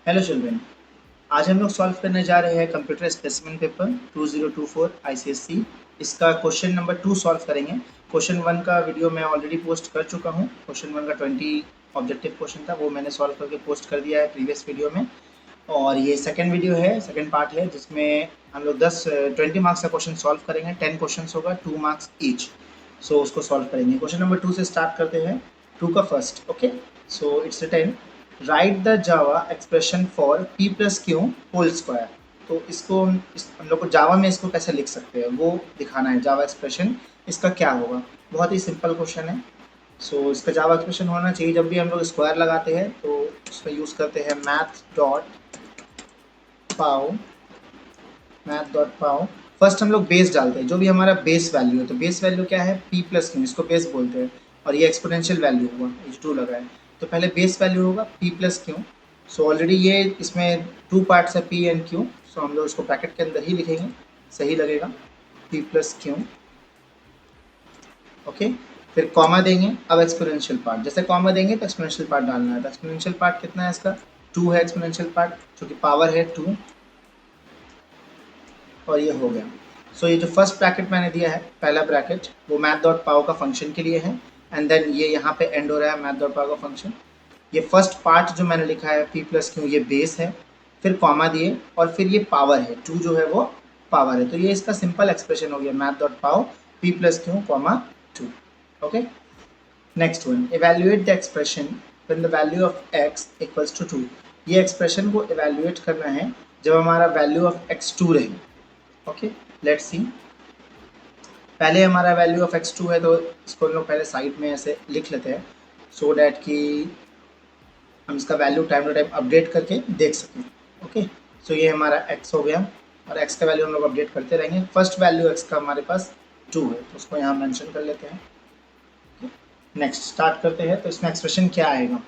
Hello children, आज हम लोग सॉल्व करने जा रहे हैं कंप्यूटर स्पेसिमेन पेपर 2024 आईसीएसई। इसका क्वेश्चन नंबर 2 सॉल्व करेंगे। क्वेश्चन 1 का वीडियो मैं ऑलरेडी पोस्ट कर चुका हूँ। क्वेश्चन 1 का 20 ऑब्जेक्टिव क्वेश्चन था, वो मैंने सॉल्व करके पोस्ट कर दिया है प्रीवियस वीडियो में। और ये सेकंड वीडियो है, सेकंड पार्ट है, जिसमें हम लोग 20 मार्क्स का क्वेश्चन सॉल्व करेंगे। 10 क्वेश्चन होगा, 2 मार्क्स ईच। सो उसको सॉल्व करेंगे। क्वेश्चन नंबर 2 से स्टार्ट करते हैं। 2 का first, okay. So it's written, right the Java expression for P plus Q whole square. तो इसको हम लोग को जावा में इसको कैसे लिख सकते हैं वो दिखाना है। जावा एक्सप्रेशन इसका क्या होगा। बहुत ही सिंपल क्वेश्चन है। सो इसका जावा एक्सप्रेशन होना चाहिए, जब भी हम लोग स्क्वायर लगाते हैं तो उसमें यूज़ करते हैं पाओ मैथ डॉट पाओ। फर्स्ट हम लोग बेस डालते हैं, जो भी हमारा बेस वैल्यू है। तो बेस वैल्यू क्या है, पी प्लस क्यू, इसको बेस बोलते हैं। और ये एक्सपोनेंशियल वैल्यू हुआ, टू लगा है। तो पहले बेस वैल्यू होगा P plus Q. So already ये इसमें 2 पार्ट्स है, पी एंड क्यू। सो हम लोग इसको ब्रैकेट के अंदर ही लिखेंगे, सही लगेगा, पी प्लस क्यू, ओके। फिर कॉमा देंगे। अब एक्सपोनेंशियल पार्ट, जैसे कॉमा देंगे तो एक्सपोनेंशियल पार्ट डालना है। तो एक्सपोनेंशियल पार्ट कितना है इसका, 2 है एक्सपोनेंशियल पार्ट, जो कि पावर है 2। और ये हो गया। सो ये जो फर्स्ट ब्रैकेट मैंने दिया है, पहला ब्रैकेट, वो मैथ डॉट पाओ का फंक्शन के लिए है। एंड देन ये यहाँ पे एंड हो रहा है मैथ डॉट पाओ का फंक्शन। ये फर्स्ट पार्ट जो मैंने लिखा है पी प्लस क्यू, ये बेस है। फिर कॉमा दिए और फिर ये पावर है, 2 जो है वो पावर है। तो ये इसका सिंपल एक्सप्रेशन हो गया, math dot pow P plus Q comma 2, okay. Next one, evaluate the expression when the value of X equals to 2। ये एक्सप्रेशन को इवेल्युएट करना है जब हमारा वैल्यू ऑफ एक्स 2 रहे, ओके। लेट्स सी, पहले हमारा वैल्यू ऑफ x2 है, तो इसको हम लोग पहले साइड में ऐसे लिख लेते हैं, सो डैट कि हम इसका value time to time update करके देख सकें, ओके। सो ये हमारा x हो गया, और x का वैल्यू हम लोग अपडेट करते रहेंगे। फर्स्ट वैल्यू x का हमारे पास 2 है, तो उसको यहाँ मेंशन कर लेते हैं। नेक्स्ट स्टार्ट करते हैं। तो इसमें एक्सप्रेशन क्या आएगा,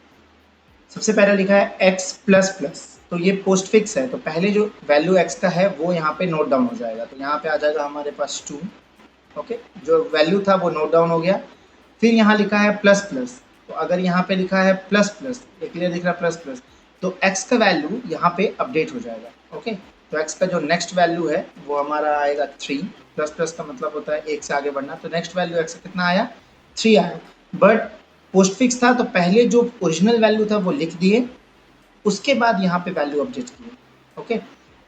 सबसे पहले लिखा है x प्लस प्लस। तो ये पोस्ट फिक्स है, तो पहले जो वैल्यू x का है वो यहाँ पे नोट डाउन हो जाएगा। तो यहाँ पे आ जाएगा हमारे पास 2, ओके। जो वैल्यू था वो नोट डाउन हो गया। फिर यहाँ लिखा है प्लस प्लस, तो अगर यहाँ पे लिखा है प्लस प्लस, ये क्लियर दिख रहा है प्लस प्लस, तो x का वैल्यू यहाँ पे अपडेट हो जाएगा, ओके। तो x का जो नेक्स्ट वैल्यू है वो हमारा आएगा 3। प्लस प्लस का मतलब होता है 1 से आगे बढ़ना। तो नेक्स्ट वैल्यू x का कितना आया, 3 आया। बट पोस्ट फिक्स था, तो पहले जो ओरिजिनल वैल्यू था वो लिख दिए, उसके बाद यहाँ पे वैल्यू अपडेट किए, ओके।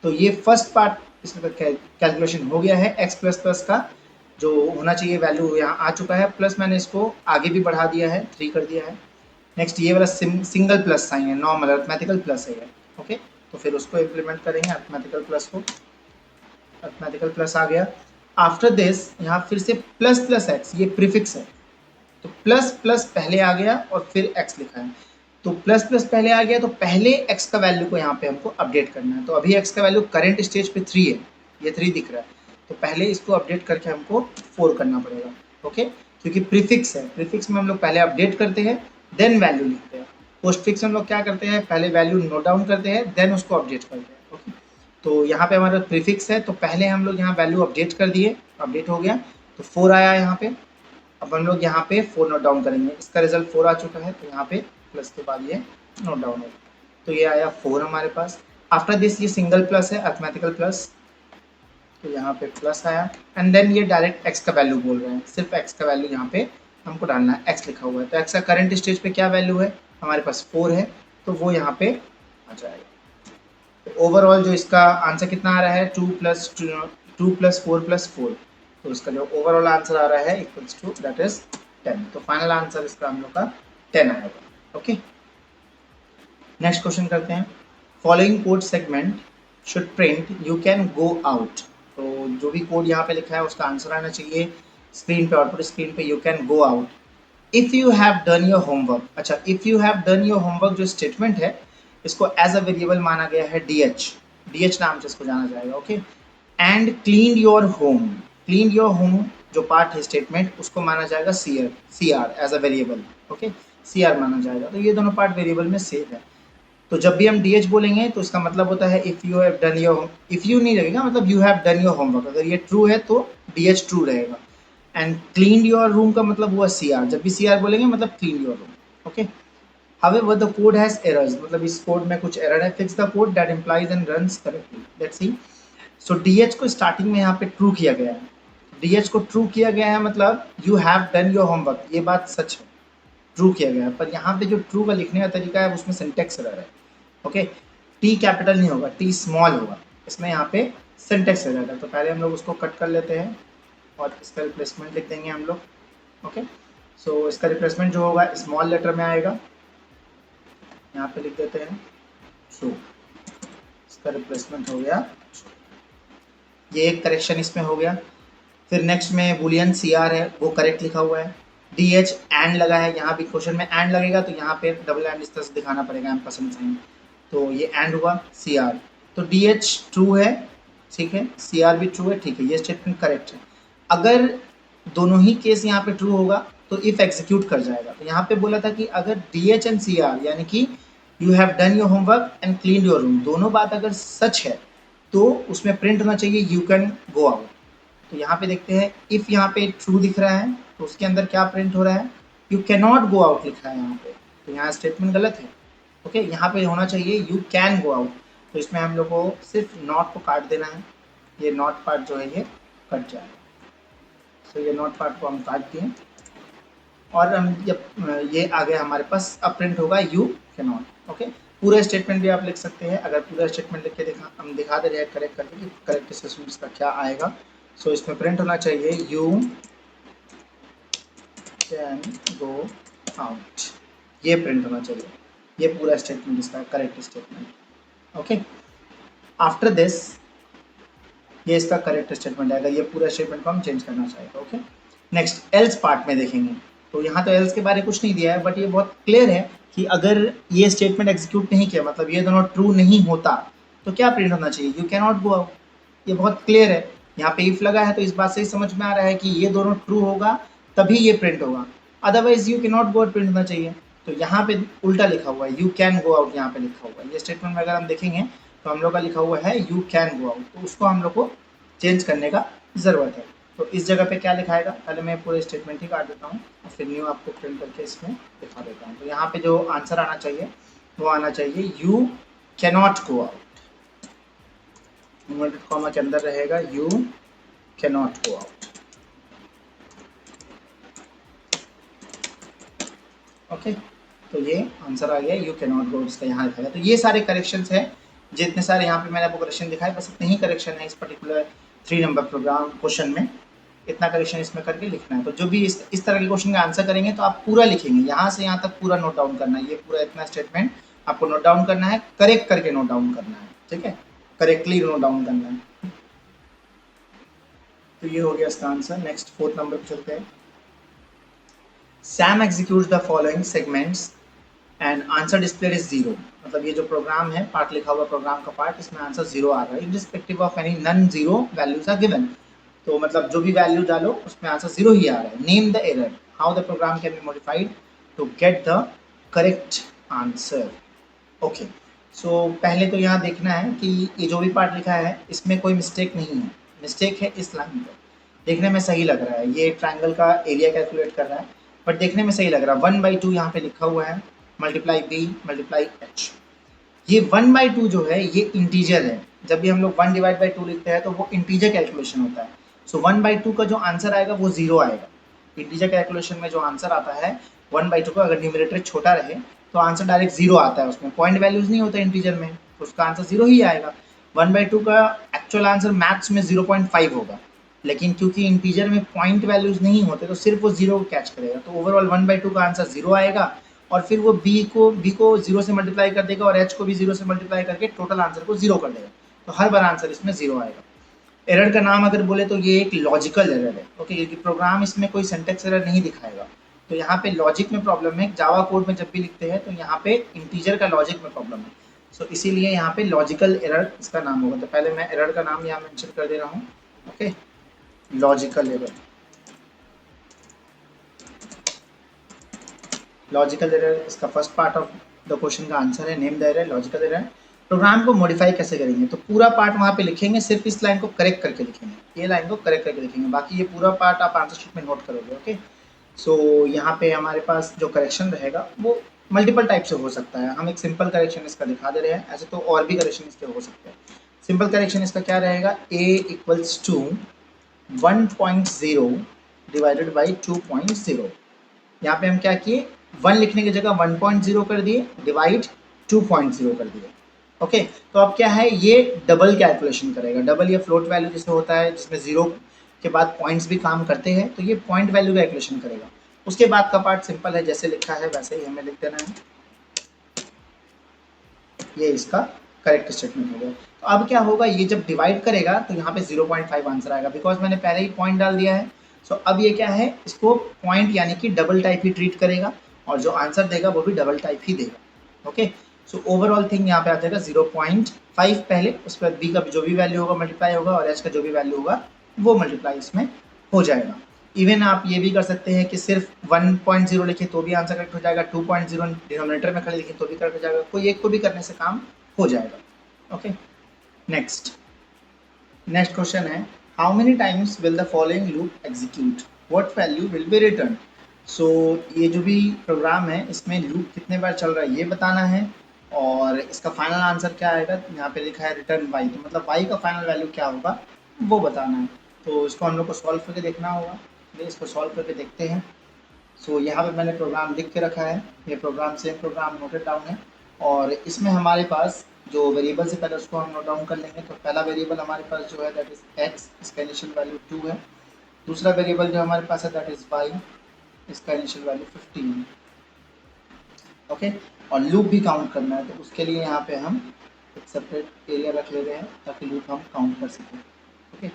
तो ये फर्स्ट पार्ट इसका कैलकुलेशन हो गया है। x प्लस प्लस का जो होना चाहिए वैल्यू यहाँ आ चुका है, प्लस मैंने इसको आगे भी बढ़ा दिया है, 3 कर दिया है। नेक्स्ट ये वाला सिंगल प्लस साइन है, नॉर्मल अर्थमेटिकल प्लस है, ओके। तो फिर उसको इम्प्लीमेंट करेंगे अर्थमेटिकल प्लस को। अर्थमेटिकल प्लस आ गया। आफ्टर दिस यहाँ फिर से प्लस प्लस एक्स, ये प्रीफिक्स है, तो प्लस प्लस पहले आ गया और फिर एक्स लिखा है। तो प्लस प्लस पहले आ गया, तो पहले x का वैल्यू को यहाँ पे हमको अपडेट करना है। तो अभी x का वैल्यू करंट स्टेज पे 3 है, ये 3 दिख रहा है। तो पहले इसको अपडेट करके हमको 4 करना पड़ेगा, ओके। क्योंकि प्रीफिक्स है, प्रीफिक्स में हम लोग पहले अपडेट करते हैं देन वैल्यू लिखते हैं। पोस्ट फिक्स में हम लोग क्या करते हैं, पहले वैल्यू नोट डाउन करते हैं देन उसको अपडेट करते हैं, ओके। तो यहाँ पे हमारा प्रीफिक्स है, तो पहले हम लोग यहाँ वैल्यू अपडेट कर दिए, अपडेट हो गया, तो 4 आया यहाँ पे। अब हम लोग यहाँ पे 4 नोट डाउन करेंगे, इसका रिजल्ट 4 आ चुका है, तो यहाँ पे प्लस के बाद ये नोट डाउन होगा। तो ये आया 4 हमारे पास। आफ्टर दिस ये सिंगल प्लस है, अर्थमेटिकल प्लस, तो यहाँ पे प्लस आया। एंड देन ये डायरेक्ट x का वैल्यू बोल रहे हैं, सिर्फ x का वैल्यू यहाँ पे हमको डालना है, x लिखा हुआ है। तो x का करंट स्टेज पे क्या वैल्यू है, हमारे पास 4 है, तो वो यहाँ पे आ जाएगा। तो ओवरऑल जो इसका आंसर कितना आ रहा है, 2 प्लस 4 प्लस 4। तो इसका जो ओवरऑल आंसर आ रहा है इक्वल्स टू दैट इज 10। तो फाइनल आंसर इसका हम लोग का 10 आएगा, ओके। नेक्स्ट क्वेश्चन करते हैं। Following code segment should print you can go out. तो जो भी कोड यहाँ पे लिखा है उसका आंसर आना चाहिए स्क्रीन पे, आउटपुट स्क्रीन पे, you can go out if you have done your homework. अच्छा, if you have done your homework जो स्टेटमेंट है, इसको एज अ वेरिएबल माना गया है डी एच नाम से इसको जाना जाएगा, okay. And clean your home, clean your home जो पार्ट है स्टेटमेंट, उसको माना जाएगा C R as a variable, okay. C R माना जाएगा। तो ये दोनों पार्ट वेरिएबल में सेव है। तो जब भी हम डी एच बोलेंगे तो इसका मतलब होता है if you have done your, if you नहीं लगेगा, मतलब you have done your homework. अगर ये ट्रू है तो डी एच ट्रू रहेगा। एंड क्लीन योर रूम का मतलब हुआ सी आर, जब भी सी आर बोलेंगे मतलब clean your room, okay. However, the code has errors. मतलब इस कोड में कुछ एरर है. Fix the code that implies and runs correctly. Let's see. So DH को स्टार्टिंग में यहाँ पे ट्रू किया गया है. DH को ट्रू किया गया है मतलब you have done your homework. ये बात सच है, ट्रू किया गया है. पर यहाँ पे जो ट्रू का लिखने का तरीका है उसमें सिंटेक्स एरर है. ओके, टी कैपिटल नहीं होगा, टी स्मॉल होगा. इसमें यहाँ पे सिंटेक्स एरर है. तो पहले हम लोग उसको कट कर लेते हैं और इसका रिप्लेसमेंट लिख देंगे हम लोग. ओके, सो इसका रिप्लेसमेंट जो होगा स्मॉल लेटर में आएगा. यहाँ पे लिख देते हैं सो, इसका रिप्लेसमेंट हो गया. ये एक करेक्शन इसमें हो गया. फिर नेक्स्ट में बुलियन CR है वो करेक्ट लिखा हुआ है. DH एंड लगा है, यहाँ भी क्वेश्चन में एंड लगेगा तो यहाँ पे डबल एंड इस तरह से दिखाना पड़ेगा एम्परसेंड साइन. तो ये एंड हुआ CR. तो DH ट्रू है, ठीक है, CR भी ट्रू है, ठीक है, ये स्टेटमेंट करेक्ट है. अगर दोनों ही केस यहाँ पे ट्रू होगा तो इफ एग्जीक्यूट कर जाएगा. तो यहाँ पे बोला था कि अगर DH एंड CR यानी कि you have done your homework and clean your room, दोनों बात अगर सच है तो उसमें प्रिंट होना चाहिए यू कैन गो आउट. तो यहाँ पे देखते हैं इफ यहाँ पे ट्रू दिख रहा है तो उसके अंदर क्या प्रिंट हो रहा है, you can not go out लिखा है यहाँ पे. तो यहाँ स्टेटमेंट गलत है. ओके, यहाँ पे होना चाहिए यू कैन गो आउट. तो इसमें हम लोग को सिर्फ नॉट को काट देना है. ये नॉट पार्ट जो है ये कट जाएगा. तो ये नॉट पार्ट को हम काट दिए और हम जब ये आ गया हमारे पास, अब प्रिंट होगा यू कैन नॉट. ओके, पूरा स्टेटमेंट भी आप लिख सकते हैं. अगर पूरा स्टेटमेंट लिख के हम दिखा दे रहे हैं करेक्ट करके कि करेक्ट स्टेटमेंट इसका क्या आएगा. सो इसमें प्रिंट होना चाहिए यू कैन गो आउट. ये प्रिंट होना चाहिए. ये पूरा स्टेटमेंट इसका correct statement. Okay, after this ये इसका करेक्ट स्टेटमेंट आएगा. ये पूरा स्टेटमेंट को हम चेंज करना चाहेंगे. ओके, नेक्स्ट एल्स पार्ट में देखेंगे. तो यहाँ तो एल्स के बारे में कुछ नहीं दिया है बट ये बहुत क्लियर है कि अगर ये स्टेटमेंट एग्जीक्यूट नहीं किया मतलब ये दोनों ट्रू नहीं होता तो क्या प्रिंट होना चाहिए, you can not go out. ये बहुत क्लियर है. यहाँ पे इफ लगा है तो इस बात से ही समझ में आ रहा है कि ये दोनों ट्रू होगा तभी ये प्रिंट होगा, otherwise you can not go out print होना चाहिए. तो यहाँ पे उल्टा लिखा हुआ है, यू कैन गो आउट यहाँ पे लिखा हुआ है. ये स्टेटमेंट में अगर हम देखेंगे तो हम लोग का लिखा हुआ है यू कैन गो आउट. तो उसको हम लोग को चेंज करने का ज़रूरत है. तो इस जगह पे क्या लिखाएगा, पहले मैं पूरे स्टेटमेंट ही काट देता हूँ और फिर न्यू आपको प्रिंट करके इसमें दिखा देता हूँ. तो यहाँ पे जो आंसर आना चाहिए वो आना चाहिए you can not go out. Inverted comma के अंदर रहेगा you can not go out. Okay, तो ये आंसर आ गया यू कैन नॉट गो, इसका यहाँ लिखा है. तो ये सारे करेक्शंस हैं जितने सारे यहाँ पे मैंने आपको करेक्शन दिखाए, बस इतने ही करेक्शन है इस पर्टिकुलर 3 नंबर प्रोग्राम क्वेश्चन में. इतना करेक्शन इसमें करके लिखना है. तो जो भी इस तरह के क्वेश्चन का आंसर करेंगे तो आप पूरा लिखेंगे, यहाँ से यहाँ तक पूरा नोट डाउन करना है. ये पूरा इतना स्टेटमेंट आपको नोट डाउन करना है, करेक्ट करके नोट डाउन करना है. ठीक है, करेक्टली नोट डाउन करना है. तो ये हो गया इसका आंसर. नेक्स्ट 4th नंबर पे चलते हैं. Sam executes the following segments and answer display is 0. मतलब ये जो प्रोग्राम है, पार्ट लिखा हुआ प्रोग्राम का पार्ट, इसमें आंसर 0 आ रहा है. Irrespective of any non 0 values are given. तो मतलब जो भी वैल्यू डालो उसमें आंसर 0 ही आ रहा है. Name the error, how the program can be modified to get the correct answer. Okay, so पहले तो यहाँ देखना है कि ये जो भी पार्ट लिखा है इसमें कोई मिस्टेक नहीं है. मिस्टेक है इस लाइन पर. देखने में सही लग रहा है, ये ट्रायंगल का एरिया कैलकुलेट कर रहा है बट देखने में सही लग रहा है. 1/2 यहाँ पे लिखा हुआ है, मल्टीप्लाई बी मल्टीप्लाई एच. ये 1/2 जो है ये इंटीजर है. जब भी हम लोग 1/2 लिखते हैं तो वो इंटीजर कैलकुलेशन होता है. सो 1/2 का जो आंसर आएगा वो 0 आएगा. इंटीजर कैलकुलेशन में जो आंसर आता है 1/2 का, अगर न्यूमरेटर छोटा रहे तो आंसर डायरेक्ट 0 आता है. उसमें पॉइंट वैल्यूज नहीं होता इंटीजर में, तो उसका आंसर 0 ही आएगा. 1/2 का एक्चुअल आंसर मैथ्स में 0.5 होगा, लेकिन क्योंकि इंटीजर में पॉइंट वैल्यूज नहीं होते तो सिर्फ वो 0 को कैच करेगा. तो ओवरऑल 1/2 का आंसर 0 आएगा और फिर वो b को 0 से मल्टीप्लाई कर देगा और h को भी 0 से मल्टीप्लाई करके टोटल आंसर को 0 कर देगा. तो हर बार आंसर इसमें 0 आएगा. एरर का नाम अगर बोले तो ये एक लॉजिकल एरर है. ओके, क्योंकि प्रोग्राम इसमें कोई सिंटैक्स एरर नहीं दिखाएगा. तो यहाँ पे लॉजिक में प्रॉब्लम है. जावा कोड में जब भी लिखते हैं तो यहाँ पे इंटीजर का लॉजिक में प्रॉब्लम है. सो इसीलिए यहाँ पे लॉजिकल एरर इसका नाम होगा. तो पहले मैं एरर का नाम यहाँ मेंशन कर दे रहा हूँ. Okay, logical error. Logical error इसका first part of the question का आंसर है. Name the error, logical error. Program को मॉडिफाई कैसे करेंगे, तो पूरा पार्ट वहाँ पे लिखेंगे, सिर्फ इस लाइन को करेक्ट करके लिखेंगे. ये लाइन को करेक्ट करके लिखेंगे, बाकी ये पूरा पार्ट आप आंसर शीट में नोट करोगे. ओके, सो यहाँ पे हमारे पास जो करेक्शन रहेगा वो मल्टीपल टाइप से हो सकता है। हम एक सिंपल करेक्शन इसका दिखा दे रहे हैं, ऐसे तो और भी करेक्शन इसके हो सकते हैं। सिंपल करेक्शन इसका क्या रहेगा, a equals to 1.0 divided by 2.0। यहाँ पे हम क्या किए, 1 लिखने की जगह 1.0 कर दिए, डिवाइड 2.0 कर दिए। ओके, तो अब क्या है, ये डबल कैलकुलेशन करेगा। डबल या फ्लोट वैल्यू जिसमें होता है, जिसमें जीरो के बाद पॉइंट्स भी काम करते हैं, तो ये पॉइंट वैल्यू कैलकुलेशन करेगा। उसके बाद का पार्ट सिंपल है, जैसे लिखा है वैसे ही हमें लिख देना है। ये इसका करेक्ट स्टेटमेंट हो गया। तो अब क्या होगा, ये जब डिवाइड करेगा तो यहाँ पे 0.5 आंसर आएगा, बिकॉज मैंने पहले ही पॉइंट डाल दिया है। सो अब ये क्या है, इसको पॉइंट यानी कि डबल टाइप ही ट्रीट करेगा, और जो आंसर देगा वो भी डबल टाइप ही देगा। ओके, सो ओवरऑल थिंग यहाँ पे आ जाएगा 0.5 पहले, उसके बाद बी का जो भी वैल्यू होगा मल्टीप्लाई होगा, और एच का जो भी वैल्यू होगा वो मल्टीप्लाई इसमें हो जाएगा। इवन आप ये भी कर सकते हैं कि सिर्फ 1.0 लिखे तो भी आंसर करेक्ट हो जाएगा, 2.0 डिनोमिनेटर में खड़े लिखे तो भी करेक्ट हो जाएगा, कोई एक को भी करने से काम हो जाएगा। ओके, नेक्स्ट क्वेश्चन है, how many times will the following loop execute, what value will be return. So ये जो भी प्रोग्राम है इसमें लूप कितने बार चल रहा है ये बताना है, और इसका फाइनल आंसर क्या आएगा, यहाँ पे लिखा है रिटर्न वाई, तो मतलब वाई का फाइनल वैल्यू क्या होगा वो बताना है। तो इसको हम लोग को सॉल्व करके देखना होगा, चलिए इसको सॉल्व करके देखते हैं। सो यहाँ पे मैंने प्रोग्राम लिख के रखा है, ये program same program noted down है, और इसमें हमारे पास जो वेरिएबल से पहले उसको हम नोट डाउन कर लेंगे। तो पहला वेरिएबल हमारे पास जो है दैट इज एक्स, इसका इनिशियल वैल्यू 2 है। दूसरा वेरिएबल जो हमारे पास है दैट इज वाई, इसका इनिशियल वैल्यू 15 है। ओके, और लूप भी काउंट करना है, तो उसके लिए यहाँ पे हम एक सेपरेट एरिया रख ले रहे हैं ताकि लूप हम काउंट कर सकें। ओके,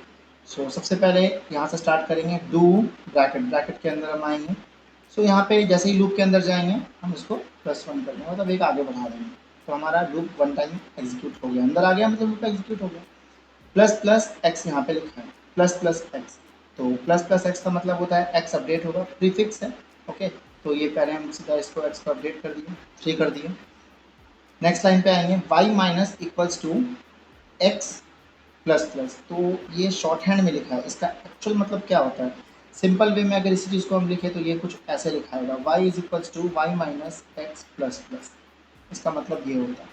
सो सबसे पहले यहाँ से स्टार्ट करेंगे, डू ब्रैकेट के अंदर हम आएंगे। सो यहाँ पे जैसे ही लूप के अंदर जाएंगे हम इसको +1 कर देंगे, मतलब एक आगे बढ़ा देंगे, तो हमारा लूप 1 टाइम एग्जीक्यूट हो गया, अंदर आ गया मतलब लूप एग्जीक्यूट हो गया। प्लस प्लस एक्स यहाँ पे लिखा है, प्लस प्लस एक्स, तो प्लस प्लस एक्स का मतलब होता है एक्स अपडेट होगा, प्रीफिक्स है। ओके, तो ये पहले हम सीधा इसको एक्स को अपडेट कर दिए, 3 कर दिए। नेक्स्ट लाइन पे आएंगे, Y minus equals to X plus plus, तो ये शॉर्ट हैंड में लिखा है, इसका एक्चुअल मतलब क्या होता है, सिंपल वे में अगर इसी चीज़ को हम लिखे तो ये कुछ ऐसे लिखा होगा, Y is equals to Y minus X plus plus, इसका मतलब ये होता है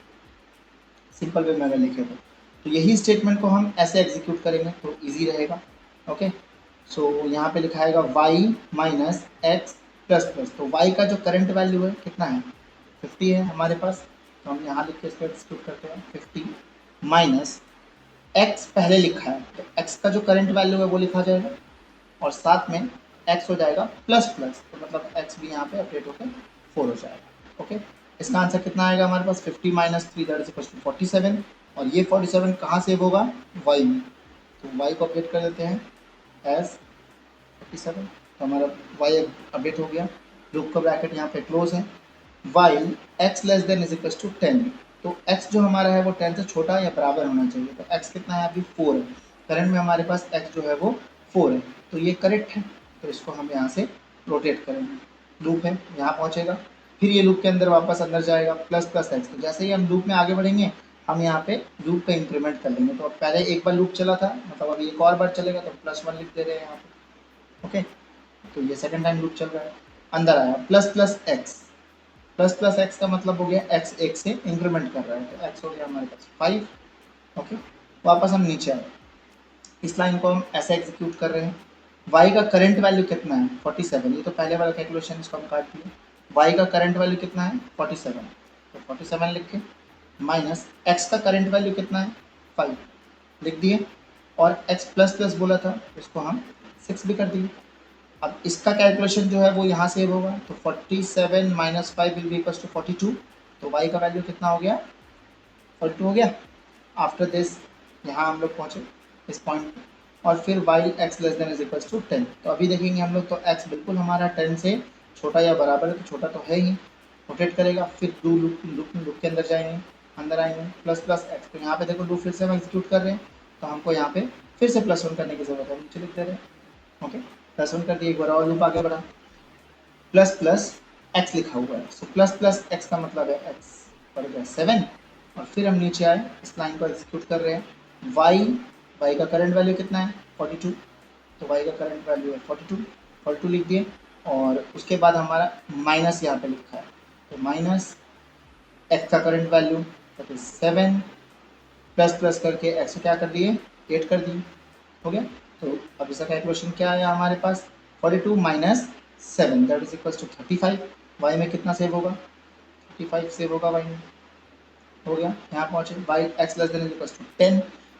सिंपल वे में अगर लिखे तो यही स्टेटमेंट को हम ऐसे एग्जीक्यूट करेंगे तो इजी रहेगा। ओके, सो यहाँ पे लिखा है Y minus X plus plus, तो वाई का जो करंट वैल्यू है कितना है 50 है हमारे पास, तो हम यहाँ लिख के इसको एग्जीक्यूट करते हैं 50 माइनस एक्स पहले लिखा है, तो एक्स का जो करंट वैल्यू है वो लिखा जाएगा, और साथ में एक्स हो जाएगा प्लस प्लस, तो मतलब एक्स भी यहाँ पे अपडेट होकर 4 हो जाएगा। ओके, इसका आंसर कितना आएगा हमारे पास 50 minus 3 that is equal to 47, और ये 47 कहाँ सेव होगा वाई में, तो वाई को अपडेट कर देते हैं एज 47, तो हमारा वाई अपडेट हो गया। लूप का ब्रैकेट यहाँ पे क्लोज है, while X less than is equal to 10, तो x जो हमारा है वो 10 से छोटा या बराबर होना चाहिए, तो x कितना है अभी 4 है, करंट में हमारे पास x जो है वो 4 है, तो ये करेक्ट है, तो इसको हम यहाँ से रोटेट करेंगे, लूप है यहाँ पहुँचेगा, फिर ये लूप के अंदर वापस अंदर जाएगा प्लस प्लस एक्स, तो जैसे ही हम लूप में आगे बढ़ेंगे हम यहाँ पे लूप का इंक्रीमेंट कर लेंगे, तो अब पहले एक बार लूप चला था, मतलब अभी एक और बार चलेगा तो +1 लिख दे रहे हैं यहाँ पे। ओके, तो ये सेकेंड टाइम लूप चल रहा है, अंदर आया plus plus x, plus plus x का मतलब हो गया एक्स एक से इंक्रीमेंट कर रहा है, तो एक्स हो गया हमारे पास 5। ओके, वापस हम नीचे आए, इस लाइन को हम ऐसे एग्जीक्यूट कर रहे हैं, y का करंट वैल्यू कितना है 47, ये तो पहले वाला कैलकुलेशन इसको हम काट दिए, y का करंट वैल्यू कितना है 47, तो 47 लिख के माइनस x का करंट वैल्यू कितना है 5 लिख दिए, और x प्लस प्लस बोला था इसको हम 6 भी कर दिए। अब इसका कैलकुलेशन जो है वो यहाँ से होगा, तो 47 minus 5 will be equals to 42, तो y का वैल्यू कितना हो गया 42 हो गया। आफ्टर दिस यहाँ हम लोग पहुँचे इस पॉइंट पे, और फिर while x less than is equals to 10, तो अभी देखेंगे हम लोग तो x बिल्कुल हमारा 10 से छोटा या बराबर है, तो छोटा तो है ही, रोटेट करेगा, फिर डू लूप के अंदर जाएंगे, अंदर आएंगे प्लस प्लस एक्स, तो यहाँ पे देखो लूप फिर से हम एग्जीक्यूट कर रहे हैं, तो हमको यहाँ पे फिर से +1 करने की जरूरत है, नीचे लिख दे रहे हैं। ओके, +1 कर दिए, एक बार और लूप आगे बढ़ा, प्लस प्लस एक्स लिखा हुआ है, सो प्लस प्लस एक्स का मतलब है एक्स पड़ गया 7, और फिर हम नीचे आए, इस लाइन को एग्जीक्यूट कर रहे हैं, वाई का करंट वैल्यू कितना है 42, तो वाई का करंट वैल्यू है 42 लिख दिए, और उसके बाद हमारा माइनस यहाँ पे लिखा है, तो माइनस एक्स का current value that is 7 plus plus करके एक्स को क्या कर दिए 8 कर दिए, हो गया। तो अब इसका कैलकुलेशन क्या आया हमारे पास 42 minus 7 that is equal to 35। Y में कितना सेव होगा 35 सेव होगा वाई में, हो गया। यहाँ पहुँचे Y X less than equal to 10,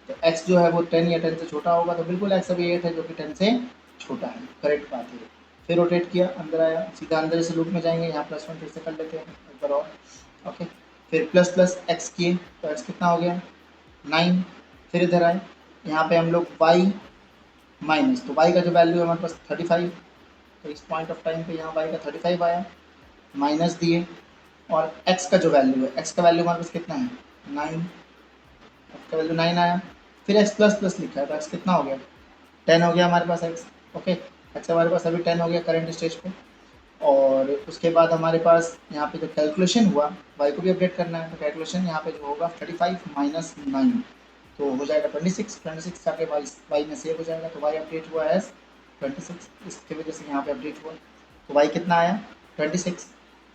तो एक्स जो है वो 10 या 10 से छोटा होगा, तो बिल्कुल एक्स अभी 8 है जो कि 10 से छोटा है, करेक्ट बात है। फिर रोटेट किया अंदर आया, सीधा अंदर से लूप में जाएंगे, यहाँ प्लस 1 फिर से कर लेते हैं एक बार और, ओके। फिर प्लस प्लस एक्स किए तो एक्स कितना हो गया 9। फिर इधर आए, यहाँ पे हम लोग वाई माइनस, तो वाई का जो वैल्यू है हमारे पास 35, तो इस पॉइंट ऑफ टाइम पे यहाँ वाई का 35 आया, माइनस दिए, और x का जो वैल्यू है x का वैल्यू हमारे पास कितना है 9, x का वैल्यू 9 आया। फिर x प्लस प्लस लिखा है तो x कितना हो गया 10 हो गया हमारे पास x, ओके। x हमारे पास अभी 10 हो गया करंट स्टेज पे। और उसके बाद हमारे पास यहाँ पे जो कैलकुलेशन हुआ y को भी अपडेट करना है, तो कैलकुलेशन यहाँ पे जो होगा 35 माइनस 9 तो हो जाएगा 26 जाके y में सेव हो जाएगा, तो y अपडेट हुआ एज 26, इसकी वजह से यहाँ पे अपडेट हुआ, तो y कितना आया 26।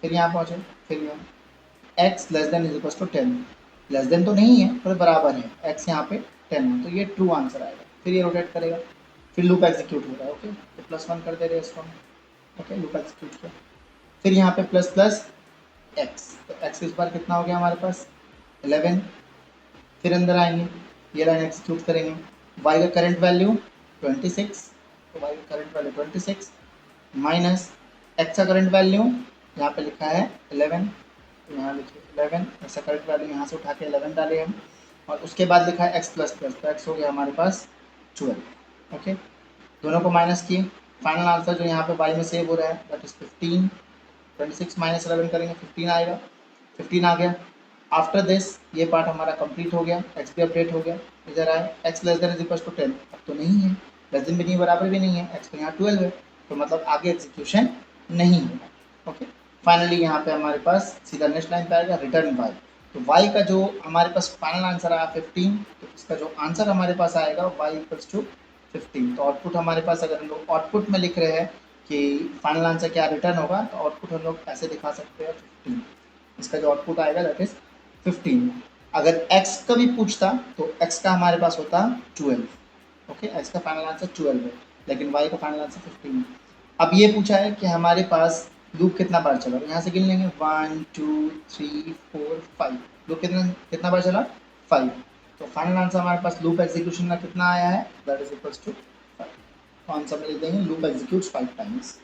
फिर यहाँ पहुँचे, फिर यहाँ x less than is equal to 10, less than तो नहीं है पर बराबर है, x यहाँ पे 10 है, तो ये ट्रू आंसर आएगा। फिर ये रोटेट करेगा, फिर लूप एग्जीक्यूट हो रहा है, ओके। तो +1 कर दे रहे हैं इसको, ओके, लूप एग्जीक्यूट किया। फिर यहाँ पे प्लस प्लस x, तो x इस बार कितना हो गया हमारे पास 11। फिर अंदर आएंगे, ये लाइन एग्जीक्यूट करेंगे, y का करंट वैल्यू 26, तो y का करंट वैल्यू 26 माइनस x का करंट वैल्यू यहाँ पे लिखा है 11, तो यहाँ लिखिए 11, ऐसा करंट वैल्यू यहाँ से उठा के 11 डाले हम, और उसके बाद लिखा है x प्लस प्लस, तो x हो गया हमारे पास 12, ओके। दोनों को माइनस किए, फाइनल आंसर जो यहाँ पे y में सेव हो रहा है दैट इज 15, 26 माइनस 11 करेंगे 15 आएगा, 15 आ गया। आफ्टर दिस ये पार्ट हमारा कंप्लीट हो गया, x भी अपडेट हो गया। इधर आए x less than is equal to 10, अब तो नहीं है, लेस देन भी नहीं बराबर भी नहीं है, x तो यहाँ 12 है, तो मतलब आगे एग्जीक्यूशन नहीं होगा, ओके। फाइनली यहाँ पे हमारे पास सीधा नेक्स्ट लाइन पे आएगा रिटर्न y, तो y का जो हमारे पास फाइनल आंसर आया 15, तो इसका जो आंसर हमारे पास आएगा y इक्वल्स टू 15। तो आउटपुट हमारे पास अगर हम लोग आउटपुट में लिख रहे हैं कि फाइनल आंसर क्या रिटर्न होगा, तो आउटपुट हम लोग ऐसे दिखा सकते हैं 15, इसका जो आउटपुट आएगा दैट इज 15। अगर x का भी पूछता तो x का हमारे पास होता 12, ओके, x का फाइनल आंसर 12 है, लेकिन y का फाइनल आंसर 15 है। अब ये पूछा है कि हमारे पास लूप कितना बार चला, यहाँ से गिन लेंगे 1 2 3 4 5, लूप कितना कितना बार चला 5, तो फाइनल आंसर हमारे पास लूप एग्जीक्यूशन का कितना आया है दैट इज इक्वल्स टू 5, तो आंसर में लिख देंगे लूप एग्जीक्यूट्स 5 टाइम्स,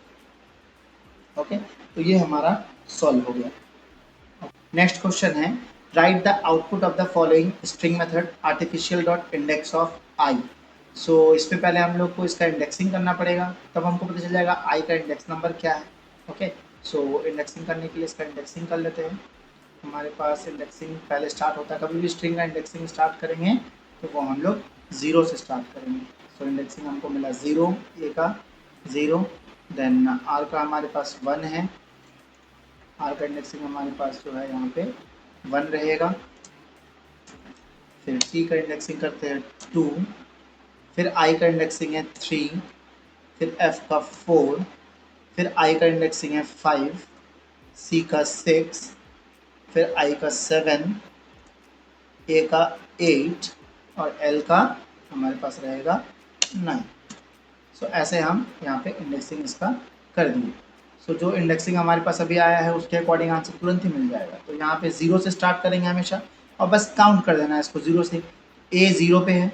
ओके। तो ये हमारा सॉल्व हो गया। नेक्स्ट क्वेश्चन है write the output of the following string method artificial dot index of I. So इसमें पहले हम लोग को इसका इंडेक्सिंग करना पड़ेगा, तब हमको पता चल जाएगा आई का इंडेक्स नंबर क्या है, ओके। सो इंडेक्सिंग करने के लिए इसका इंडेक्सिंग कर लेते हैं। हमारे पास इंडेक्सिंग पहले स्टार्ट होता है, कभी भी स्ट्रिंग का इंडेक्सिंग स्टार्ट करेंगे तो वो हम लोग 0 से स्टार्ट करेंगे। सो इंडेक्सिंग हमको मिला 0, ए का 0, देन आर का हमारे पास 1 है, आर का इंडेक्सिंग हमारे पास जो है यहाँ पे 1 रहेगा। फिर सी का इंडेक्सिंग करते हैं 2, फिर आई का इंडेक्सिंग है 3, फिर एफ का 4, फिर आई का इंडेक्सिंग है 5, सी का 6, फिर आई का 7, ए का 8 और एल का हमारे पास रहेगा 9। सो ऐसे हम यहाँ पे इंडेक्सिंग इसका कर दिए। सो जो इंडेक्सिंग हमारे पास अभी आया है उसके अकॉर्डिंग आंसर तुरंत ही मिल जाएगा। तो यहाँ पे 0 से स्टार्ट करेंगे हमेशा और बस काउंट कर देना है इसको 0 से। ए 0 पे है,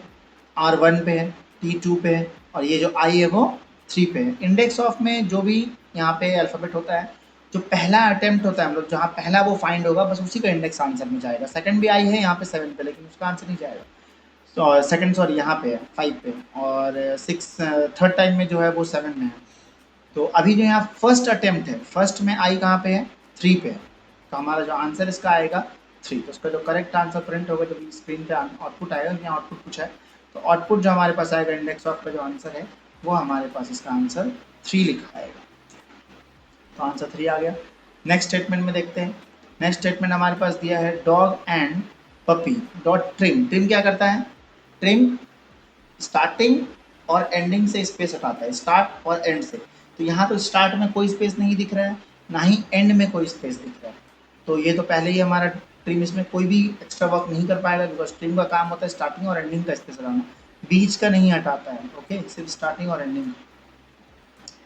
आर 1 पे है, टी 2 पे है और ये जो आई है वो 3 पे है। इंडेक्स ऑफ में जो भी यहाँ पे अल्फ़ाबेट होता है, जो पहला अटेम्प्ट होता है हम लोग जहाँ पहला वो फाइंड होगा बस उसी का इंडेक्स आंसर में जाएगा। सेकंड भी आई है यहाँ पे 7 पे, लेकिन उसका आंसर नहीं जाएगा। तो सेकंड सॉरी यहाँ पे है 5 पे, और 6 थर्ड टाइम में जो है वो 7 में है। तो अभी जो यहाँ फर्स्ट अटेम्प्ट है, फर्स्ट में आई कहाँ पे है 3 पे है, तो हमारा जो आंसर इसका आएगा 3। तो उसका जो करेक्ट आंसर प्रिंट होगा जब स्क्रीन पे आउटपुट आएगा, यहाँ आउटपुट पूछा है तो आउटपुट जो हमारे पास आएगा इंडेक्स ऑफ का जो आंसर है वो हमारे पास इसका आंसर 3 लिखा आएगा। तो आंसर 3 आ गया। नेक्स्ट स्टेटमेंट में देखते हैं। नेक्स्ट स्टेटमेंट हमारे पास दिया है dog and puppy dot trim. Trim क्या करता है, ट्रिम स्टार्टिंग और एंडिंग से स्पेस हटाता है, स्टार्ट और एंड से। तो यहाँ तो स्टार्ट में कोई स्पेस नहीं दिख रहा है, ना ही एंड में कोई स्पेस दिख रहा है। तो ये तो पहले ही हमारा स्ट्रिंग, इसमें कोई भी एक्स्ट्रा वर्क नहीं कर पाएगा, बिकॉज स्ट्रिंग का काम होता है स्टार्टिंग और एंडिंग का स्पेस लगाना, बीच का नहीं हटाता है। ओके, सिर्फ स्टार्टिंग और एंडिंग।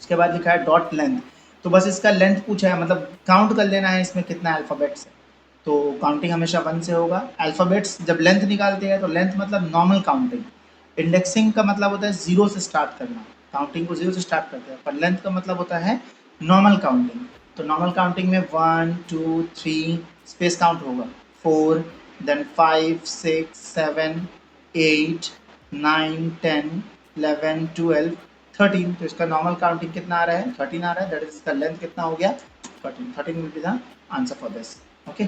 उसके बाद लिखा है डॉट लेंथ, तो बस इसका लेंथ पूछा है, मतलब काउंट कर लेना है इसमें कितना अल्फ़ाबेट्स है। तो काउंटिंग हमेशा 1 से होगा। अल्फ़ाबेट्स जब लेंथ निकालते हैं तो लेंथ मतलब नॉर्मल काउंटिंग, इंडेक्सिंग का मतलब होता है 0 से स्टार्ट करना, काउंटिंग को 0 से स्टार्ट करते हैं, पर लेंथ का मतलब होता है नॉर्मल काउंटिंग। तो नॉर्मल काउंटिंग में 1 2 3 स्पेस काउंट होगा, 4 देन 5 6 7 8 9 10 11 12 13। तो इसका नॉर्मल काउंटिंग कितना आ रहा है, 13 आ रहा है, दैट इज इसका लेंथ कितना हो गया, 13 will be the answer for this. Okay,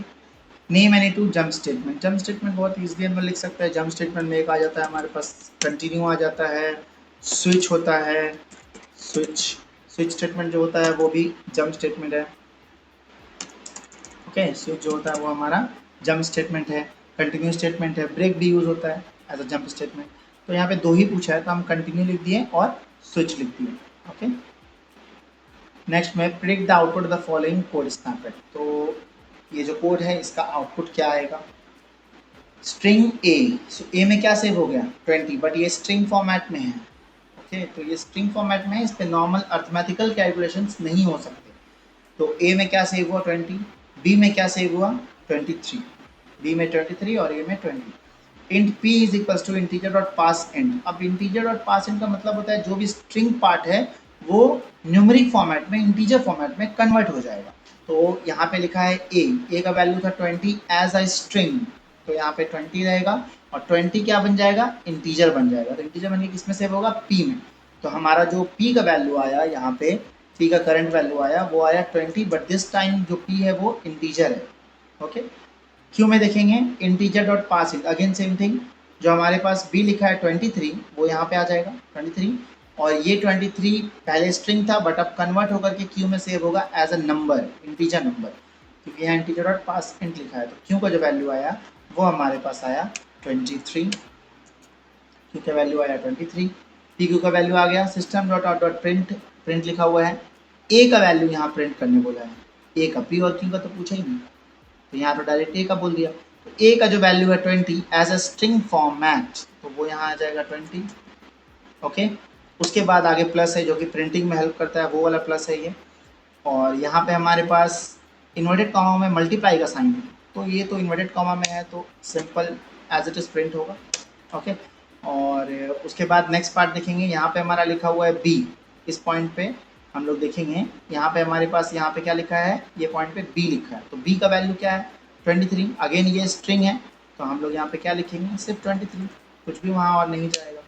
name any two jump statement, jump statement बहुत ईजिली हम लिख सकते हैं। जंप स्टेटमेंट में एक आ जाता है हमारे पास कंटिन्यू आ जाता है, स्विच होता है, स्विच स्टेटमेंट जो होता है वो भी जंप स्टेटमेंट है। ओके, स्विच जो होता है वो हमारा जंप स्टेटमेंट है। कंटिन्यू स्टेटमेंट है, ब्रेक भी यूज होता है एज अ जंप स्टेटमेंट। तो यहाँ पे 2 ही पूछा है, तो हम कंटिन्यू लिख दिए और स्विच लिख दिए। ओके, नेक्स्ट में predict the output the following code snippet, तो ये जो कोड है इसका आउटपुट क्या आएगा, स्ट्रिंग ए। सो ए में क्या सेव हो गया 20, बट ये स्ट्रिंग फॉर्मेट में है। ओके, तो ये स्ट्रिंग फॉर्मेट में है, इस पे नॉर्मल अर्थमेटिकल कैलकुलेशंस नहीं हो सकते। तो ए में क्या सेव हुआ 20, बी में क्या सेव हुआ 23, बी में 23 और ए में 20। Int p is equals to integer dot parse int. अब इंटीजर डॉट पास इंट का मतलब होता है जो भी स्ट्रिंग पार्ट है वो न्यूमेरिक फॉर्मेट में, इंटीजर फॉर्मेट में कन्वर्ट हो जाएगा। तो यहाँ पे लिखा है ए का वैल्यू था 20 एज अ स्ट्रिंग, तो यहाँ पे 20 रहेगा और 20 क्या बन जाएगा, इंटीजर बन जाएगा। तो इंटीजर बनने किसमें सेव होगा, p में। तो हमारा जो p का वैल्यू आया यहाँ पे, p का करंट वैल्यू आया वो आया 20, बट दिस टाइम जो p है वो इंटीजर है। ओके, क्यों में देखेंगे integer dot parse int, again same thing, जो हमारे पास b लिखा है 23 वो यहाँ पे आ जाएगा 23, और ये 23 पहले स्ट्रिंग था बट अब कन्वर्ट होकर के क्यू में सेव होगा as a number, integer number, क्योंकि यहाँ इंटीजर डॉट पास इंट लिखा है। तो क्यू का जो वैल्यू आया वो हमारे पास आया 23, क्यू का वैल्यू आया 23, पी क्यू का वैल्यू आ गया। System dot out dot print, print लिखा हुआ है, ए का वैल्यू यहाँ प्रिंट करने बोला है, ए का, पी और क्यू का तो पूछा ही नहीं, तो यहाँ तो डायरेक्ट ए का बोल दिया। तो ए का जो वैल्यू है 20 एज अ स्ट्रिंग फॉर्मेट, तो वो यहाँ आ जाएगा 20। ओके, उसके बाद आगे प्लस है जो कि प्रिंटिंग में हेल्प करता है, वो वाला प्लस है ये। और यहाँ पे हमारे पास इन्वर्टेड कॉमा में मल्टीप्लाई का साइन है, तो ये तो इन्वर्टेड कॉमा में है तो simple as it is print होगा। ओके, और उसके बाद नेक्स्ट पार्ट देखेंगे, यहाँ पे हमारा लिखा हुआ है बी, इस पॉइंट पे हम लोग देखेंगे, यहाँ पे हमारे पास यहाँ पे क्या लिखा है, ये पॉइंट पे बी लिखा है, तो बी का वैल्यू क्या है 23, अगेन ये स्ट्रिंग है तो हम लोग यहाँ पे क्या लिखेंगे, सिर्फ 23, कुछ भी वहाँ और नहीं जाएगा,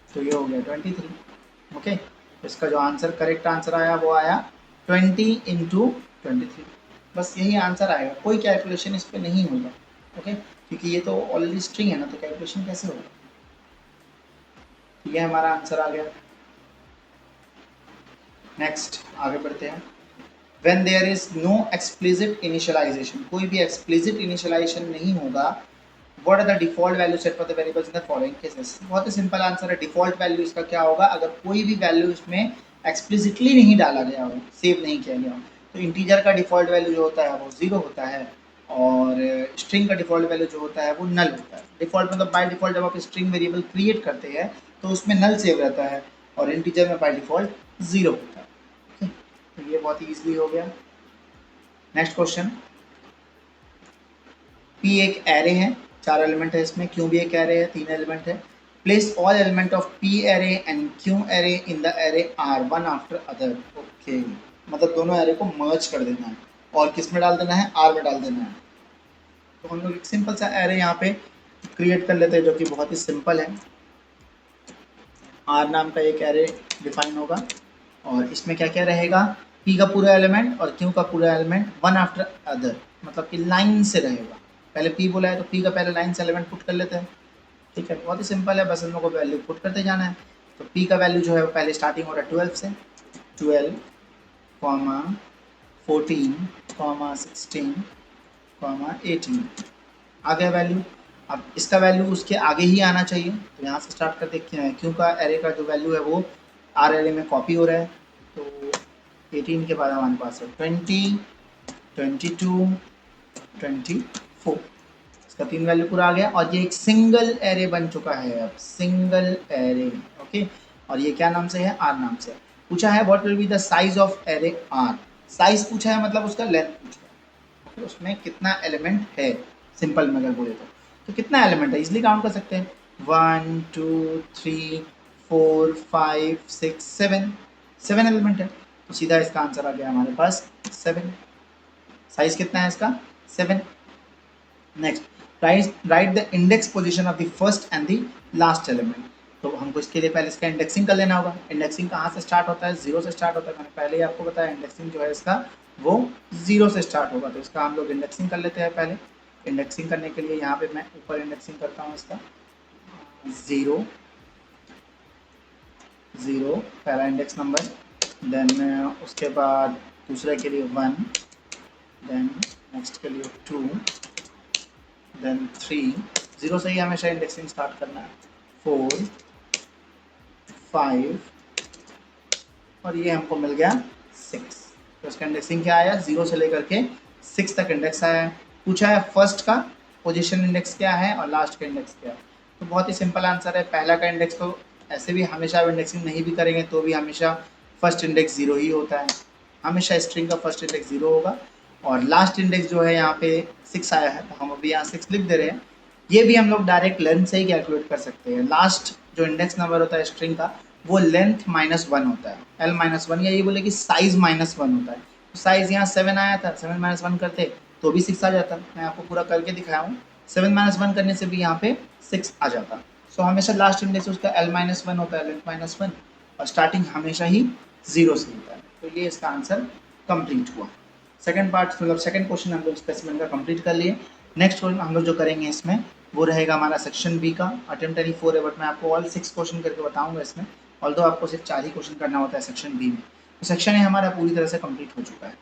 तो ये हो गया 23। ओके, इसका जो आंसर करेक्ट आंसर आया वो आया 20 इंटू 23, बस यही आंसर आएगा, कोई कैलकुलेशन इस पर नहीं होगा। ओके, क्योंकि ये तो ऑलरेडी स्ट्रिंग है ना, तो कैलकुलेशन कैसे होगा, ये हमारा आंसर आ गया। नेक्स्ट आगे बढ़ते हैं, when there is no explicit initialization, कोई भी explicit initialization नहीं होगा, what are the default value set for the variables in the following cases। बहुत ही सिंपल आंसर है, डिफॉल्ट वैल्यू इसका क्या होगा, अगर कोई भी वैल्यू इसमें एक्सप्लिसिटली नहीं डाला गया हो, सेव नहीं किया गया हो, तो इंटीजर का डिफॉल्ट वैल्यू जो होता है वो 0 होता है, और स्ट्रिंग का डिफॉल्ट वैल्यू जो होता है वो नल होता है। डिफॉल्ट मतलब बाय डिफॉल्ट जब आप स्ट्रिंग वेरिएबल क्रिएट करते हैं तो उसमें नल सेव रहता है, और इंटीजर में बाय डिफॉल्ट 0 होता है। okay? तो ये बहुत ही ईजिली हो गया। नेक्स्ट क्वेश्चन, पी एक एरे है, 4 एलिमेंट है इसमें, क्यों भी एक एरे है, 3 एलिमेंट है। Place all element of P array and Q array in the array are one after other. Okay, मतलब दोनों एरे को मर्ज कर देना है, और किस में डाल देना है, आर में डाल देना है। तो हम लोग एक सिंपल सा एरे यहाँ पे क्रिएट कर लेते हैं जो कि बहुत ही सिंपल है। आर नाम का एक एरे डिफाइन होगा, और इसमें क्या क्या रहेगा, पी का पूरा एलिमेंट और क्यू का पूरा एलिमेंट वन आफ्टर अदर, मतलब कि लाइन से रहेगा। पहले पी बोला है तो पी का पहले लाइन से एलिमेंट पुट कर लेते हैं, ठीक है, बहुत ही सिंपल है, बस हम लोग को वैल्यू पुट करते जाना है। तो पी का वैल्यू जो है वो पहले स्टार्टिंग हो रहा है 12 से, 12, 14, 16, 18 आ गया वैल्यू। अब इसका वैल्यू उसके आगे ही आना चाहिए, तो यहाँ से स्टार्ट कर देखते हैं, क्यों का एरे का जो वैल्यू है वो आर एरे में कॉपी हो रहा है, तो 18 के बाद हमारे पास है 20, 22, 24, इसका 3 वैल्यू पूरा आ गया और ये एक सिंगल एरे बन चुका है अब, सिंगल एरे। ओके, और ये क्या नाम से है, आर नाम से। पूछा है what will be the size of array R, size पूछा है मतलब उसका लेंथ पूछा है, तो उसमें कितना एलिमेंट है, सिंपल में अगर बोले तो कितना एलिमेंट है इजिली काउंट कर सकते हैं, 1 2 3 4 5 6 7, 7 एलिमेंट है, तो सीधा इसका आंसर आ गया हमारे पास 7। साइज कितना है इसका, 7। Next right the index position of the first and the last element, तो हमको इसके लिए पहले इसका इंडेक्सिंग कर लेना होगा। इंडेक्सिंग कहाँ से स्टार्ट होता है, 0 से स्टार्ट होता है, मैंने पहले ही आपको बताया इंडेक्सिंग जो है इसका वो 0 से स्टार्ट होगा, तो इसका हम लोग इंडेक्सिंग कर लेते हैं। पहले इंडेक्सिंग करने के लिए यहाँ पे मैं ऊपर इंडेक्सिंग करता हूँ इसका 0 0 पहला इंडेक्स नंबर, देन उसके बाद दूसरे के लिए 1, देन नेक्स्ट के लिए 2, देन 3, 0 से ही हमेशा इंडेक्सिंग स्टार्ट करना है, 4 5 और ये हमको मिल गया 6, तो इसका इंडेक्सिंग क्या आया, 0 से लेकर के 6 तक इंडेक्स आया है। पूछा है फर्स्ट का पोजीशन इंडेक्स क्या है और लास्ट का इंडेक्स क्या है, तो बहुत ही सिंपल आंसर है, पहला का इंडेक्स तो ऐसे भी हमेशा इंडेक्सिंग नहीं भी करेंगे तो भी हमेशा फर्स्ट इंडेक्स 0 ही होता है, हमेशा स्ट्रिंग का फर्स्ट इंडेक्स 0 होगा, और लास्ट इंडेक्स जो है यहाँ पे 6 आया है, तो हम अभी यहाँ 6 लिख दे रहे हैं। ये भी हम लोग डायरेक्ट लेंथ से ही कैलकुलेट कर सकते हैं, लास्ट जो इंडेक्स नंबर होता है स्ट्रिंग का वो लेंथ -1 होता है, l-1, या ये बोले कि साइज -1 होता है, तो साइज यहाँ 7 आया था, 7 -1 करते तो भी 6 आ जाता, मैं आपको पूरा करके दिखाया हूँ, 7 -1 करने से भी यहाँ पे 6 आ जाता। सो हमेशा लास्ट इंडेक्स उसका l-1 होता है, लेंथ -1, और स्टार्टिंग हमेशा ही 0 से होता है, तो ये इसका आंसर कंप्लीट हुआ। सेकंड पार्ट मतलब सेकंड क्वेश्चन हम लोग स्पेसिमेन का कंप्लीट कर लिए। नेक्स्ट क्वेश्चन हम लोग जो करेंगे इसमें वो रहेगा हमारा सेक्शन बी का, अटेम्प्ट एनी 4 है, बट मैं आपको ऑल 6 क्वेश्चन करके बताऊंगा इसमें, ऑल्दो आपको सिर्फ 4 ही क्वेश्चन करना होता है सेक्शन बी में, तो सेक्शन ए हमारा पूरी तरह से कंप्लीट हो चुका है।